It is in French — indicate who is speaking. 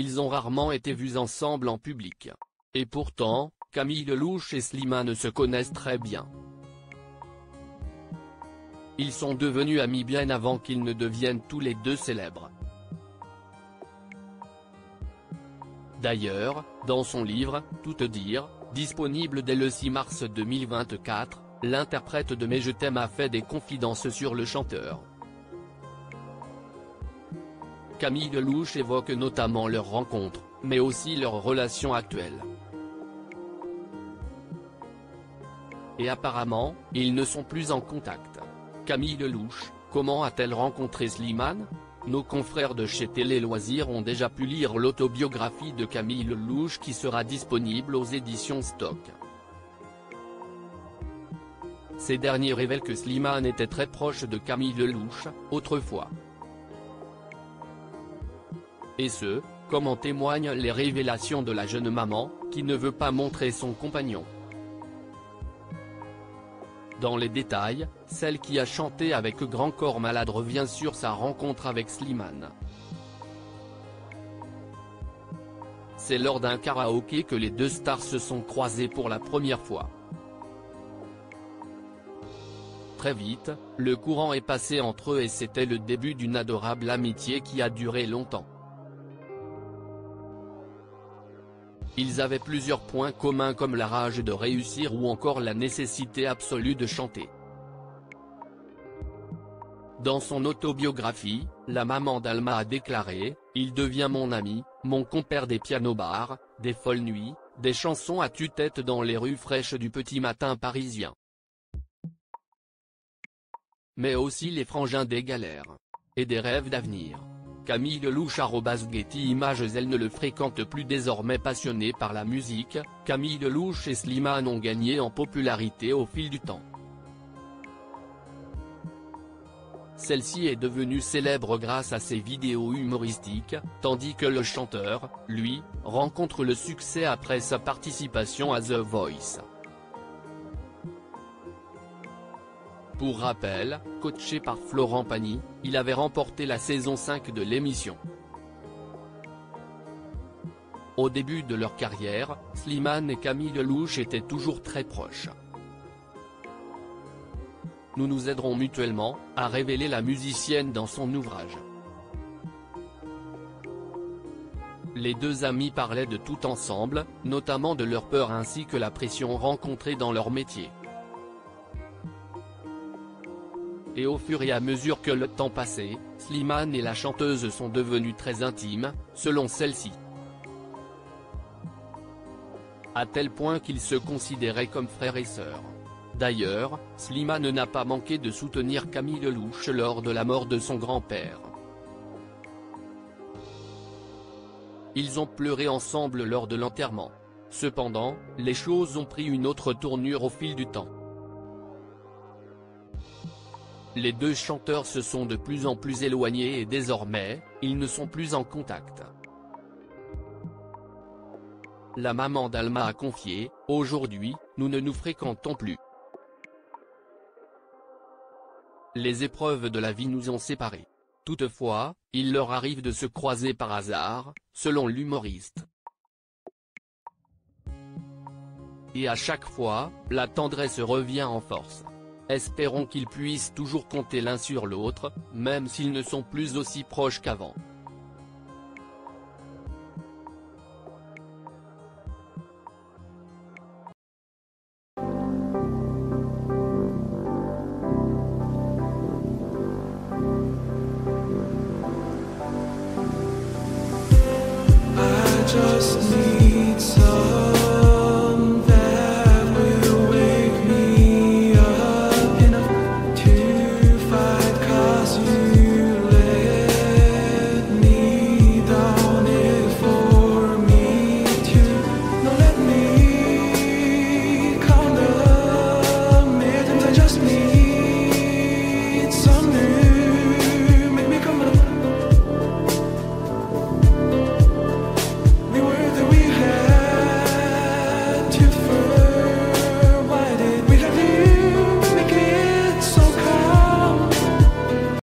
Speaker 1: ils ont rarement été vus ensemble en public. Et pourtant, Camille Lelouch et Slimane se connaissent très bien. Ils sont devenus amis bien avant qu'ils ne deviennent tous les deux célèbres. D'ailleurs, dans son livre « Tout te dire », disponible dès le 6 mars 2024, l'interprète de Mais je t'aime a fait des confidences sur le chanteur. Camille Lelouch évoque notamment leur rencontre, mais aussi leur relation actuelle. Et apparemment, ils ne sont plus en contact. Camille Lelouch, comment a-t-elle rencontré Slimane ? Nos confrères de chez Télé Loisirs ont déjà pu lire l'autobiographie de Camille Lelouch qui sera disponible aux éditions Stock. Ces derniers révèlent que Slimane était très proche de Camille Lelouch, autrefois. Et ce, comme en témoignent les révélations de la jeune maman, qui ne veut pas montrer son compagnon. Dans les détails, celle qui a chanté avec Grand Corps Malade revient sur sa rencontre avec Slimane. C'est lors d'un karaoké que les deux stars se sont croisées pour la première fois. Très vite, le courant est passé entre eux et c'était le début d'une adorable amitié qui a duré longtemps. Ils avaient plusieurs points communs comme la rage de réussir ou encore la nécessité absolue de chanter. Dans son autobiographie, la maman d'Alma a déclaré « Il devient mon ami, mon compère des pianos-bars, des folles nuits, des chansons à tue-tête dans les rues fraîches du petit matin parisien. Mais aussi les frangins des galères. Et des rêves d'avenir. » Camille Lelouch @Getty Images. Elle ne le fréquente plus désormais passionnée par la musique, Camille Lelouch et Slimane ont gagné en popularité au fil du temps. Celle-ci est devenue célèbre grâce à ses vidéos humoristiques, tandis que le chanteur, lui, rencontre le succès après sa participation à The Voice. Pour rappel, coaché par Florent Pagny, il avait remporté la saison 5 de l'émission. Au début de leur carrière, Slimane et Camille Lelouch étaient toujours très proches. Nous nous aiderons mutuellement, a révélé la musicienne dans son ouvrage. Les deux amis parlaient de tout ensemble, notamment de leur peur ainsi que la pression rencontrée dans leur métier. Et au fur et à mesure que le temps passait, Slimane et la chanteuse sont devenus très intimes, selon celle-ci. À tel point qu'ils se considéraient comme frères et sœurs. D'ailleurs, Slimane n'a pas manqué de soutenir Camille Lelouch lors de la mort de son grand-père. Ils ont pleuré ensemble lors de l'enterrement. Cependant, les choses ont pris une autre tournure au fil du temps. Les deux chanteurs se sont de plus en plus éloignés et désormais, ils ne sont plus en contact. La maman d'Alma a confié « Aujourd'hui, nous ne nous fréquentons plus. Les épreuves de la vie nous ont séparés. Toutefois, il leur arrive de se croiser par hasard, selon l'humoriste. Et à chaque fois, la tendresse revient en force. Espérons qu'ils puissent toujours compter l'un sur l'autre, même s'ils ne sont plus aussi proches qu'avant. »